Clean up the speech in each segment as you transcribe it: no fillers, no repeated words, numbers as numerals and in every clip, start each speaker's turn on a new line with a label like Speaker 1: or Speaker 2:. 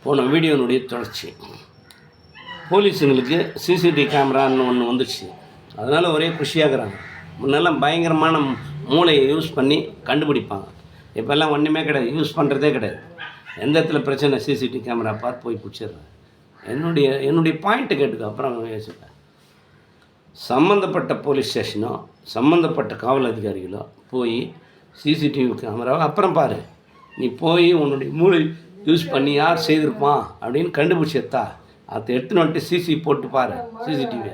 Speaker 1: போன வீடியோனுடைய தொடர்ச்சி. போலீஸுங்களுக்கு சிசிடிவி கேமரான்னு ஒன்று வந்துடுச்சு. அதனால் ஒரே குஷியாகிறாங்க. முன்னெல்லாம் பயங்கரமான மூளையை யூஸ் பண்ணி கண்டுபிடிப்பாங்க. இப்போல்லாம் ஒன்றுமே கிடையாது, யூஸ் பண்ணுறதே கிடையாது. எந்த இடத்துல பிரச்சனை சிசிடிவி கேமரா பார்த்து போய் பிடிச்சிடுறேன். என்னுடைய பாயிண்ட்டு கேட்டுக்க அப்புறம் யோசிப்பேன். சம்மந்தப்பட்ட போலீஸ் ஸ்டேஷனோ சம்மந்தப்பட்ட காவல் அதிகாரிகளோ போய் சிசிடிவி கேமராவை அப்புறம் பாரு. நீ போய் உன்னுடைய மூளை யூஸ் பண்ணி யார் செய்திருப்பான் அப்படின்னு கண்டுபிடிச்சி அதை எடுத்துன்னு வந்துட்டு சிசி போட்டு பாரு. சிசிடிவி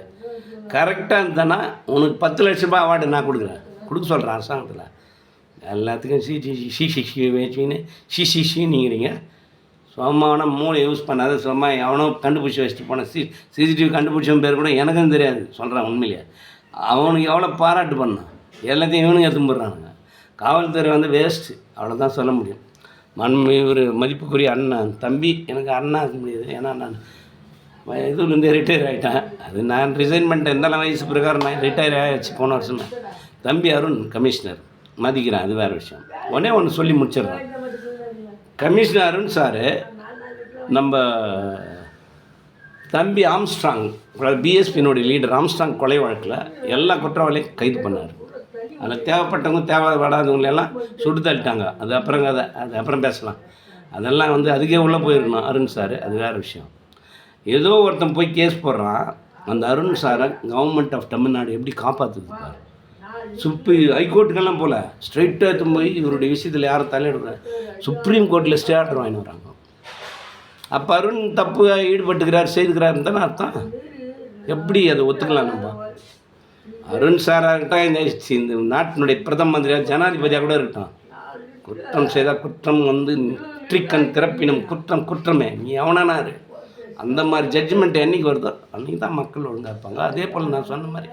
Speaker 1: கரெக்டாக இருந்தானா உனக்கு 10 லட்ச ரூபாய் அவார்டு நான் கொடுக்க சொல்கிறேன் அரசாங்கத்தில். எல்லாத்துக்கும் சிசிசி வச்சுக்கின்னு சிசிசிங்கிறீங்க. சும்மான மூளை யூஸ் பண்ணாத சும்மா எவனோ கண்டுபிடிச்சி வச்சுட்டு போன சிசிடிவி கண்டுபிடிச்சவன் பேர் கூட எனக்கும் தெரியாது சொல்கிறான். உண்மையிலேயே அவனுக்கு எவ்வளோ பாராட்டு பண்ணான். எல்லாத்தையும் இவனுங்க எடுத்து போடுறானுங்க. காவல்துறை வேஸ்ட்டு, அவ்வளோதான் சொல்ல முடியும். ஒரு மதிப்புக்குரிய அண்ணன் தம்பி, எனக்கு அண்ணா இருக்க முடியாது. ஏன்னா நான் இதுலேருந்து ரிட்டையர் ஆகிட்டேன். அது நான் ரிசைன் பண்ணிட்டேன். இருந்தாலும் வயசு பிரகாரம் நான் ரிட்டையர் ஆகிடுச்சு போன வருஷம். தம்பி அருண் கமிஷனர் மதிக்கிறேன், அது வேறு விஷயம். ஒன்று சொல்லி முடிச்சிடுறேன். கமிஷனர் அருண் சார் நம்ம தம்பி ஆம்ஸ்ட்ராங் பிஎஸ்பியினுடைய லீடர் ஆம்ஸ்ட்ராங் கொலை வழக்கில் எல்லா குற்றவாளியும் கைது பண்ணார். அதில் தேவைப்பட்டவங்க தேவைப்படாதவங்களெல்லாம் சுட்டு தள்ளிட்டாங்க. அது அப்புறம் பேசலாம். அதெல்லாம் அதுக்கே உள்ளே போயிருக்கணும் அருண் சார், அது வேறு விஷயம். ஏதோ ஒருத்தன் போய் கேஸ் போடுறான். அந்த அருண் சாரை கவர்மெண்ட் ஆஃப் தமிழ்நாடு எப்படி காப்பாற்றுது பாரு. ஹைகோர்ட்டுக்கெல்லாம் போல் ஸ்ட்ரைட்டாக எடுத்து போய் இவருடைய விஷயத்தில் யாரும் தலையிடுற சுப்ரீம் கோர்ட்டில் ஸ்டே ஆர்டர் வாங்கிட்டு வராங்க. அப்போ அருண் தப்பு ஈடுபட்டுக்கிறார் செய்துக்கிறாருன்னு தானே அர்த்தம். எப்படி அதை ஒத்துக்கலாம் நம்ம? அருண் சாராக இருக்கட்டும், இந்த நாட்டினுடைய பிரதம மந்திரியாக ஜனாதிபதியாக கூட இருக்கட்டும், குற்றம் செய்தால் குற்றம் நெற்றிக்கண் திறப்பினும் குற்றம் குற்றமே, நீ எவனானாரு அந்த மாதிரி ஜட்ஜ்மெண்ட் என்றைக்கு வருதோ அன்றைக்கி தான் மக்கள் ஒழுங்காக இருப்பாங்க. அதே போல் நான் சொன்ன மாதிரி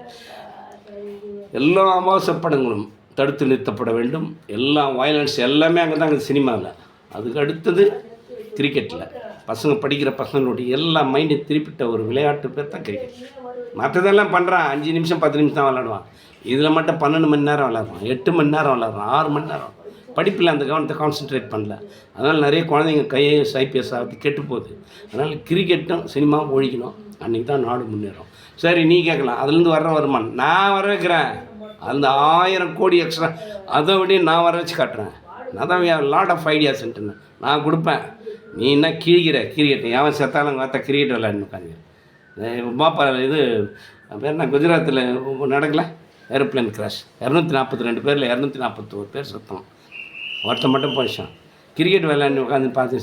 Speaker 1: எல்லா ஆபாச படங்களும் தடுத்து நிறுத்தப்பட வேண்டும். எல்லா வயலன்ஸ் எல்லாமே அங்கே தான் சினிமாவில். அதுக்கு அடுத்தது கிரிக்கெட்டில் படிக்கிற பசங்களுடைய எல்லா மைண்டையும் திருப்பிட்ட ஒரு விளையாட்டு பேர் தான் கிரிக்கெட். மற்றதெல்லாம் பண்ணுறான் 5 நிமிஷம் 10 நிமிஷம் தான் விளாடுவான். இதில் மட்டும் 12 மணி நேரம் விளாட்றான், 8 மணி நேரம் விளாட்றான், 6 மணி நேரம். படிப்பில் அந்த கவனத்தை கான்சன்ட்ரேட் பண்ணல. அதனால் நிறைய குழந்தைங்க ஐஏஎஸ் ஐபிஎஸ் ஆகுது, கெட்டு போகுது. அதனால் கிரிக்கெட்டும் சினிமாவும் ஒழிக்கணும். அன்றைக்கி தான் நாடு முன்னேறும். சரி, நீ கேட்கலாம் அதுலேருந்து வர்ற வருமானம் நான் வர வைக்கிறேன். அந்த 1000 கோடி எக்ஸ்ட்ரா அதை விட நான் வர வச்சு காட்டுறேன். நான் தான் லாட் ஆஃப் ஐடியாஸ்ன்ட்டுன்னு நான் கொடுப்பேன். நீ என்ன கிரிக்கெட் எவன் செத்தாலும் பார்த்தா கிரிக்கெட் விளையாடணும் உட்காந்து. பாப்பா இது பேர் என்ன குஜராத்தில் நடக்கல ஏரோப்ளேன் கிராஷ், 242 பேரில் 241 பேர் சுத்தம். ஒருத்தன் மட்டும் போயிடுச்சான். கிரிக்கெட் விளையாண்டு உட்காந்து பார்த்து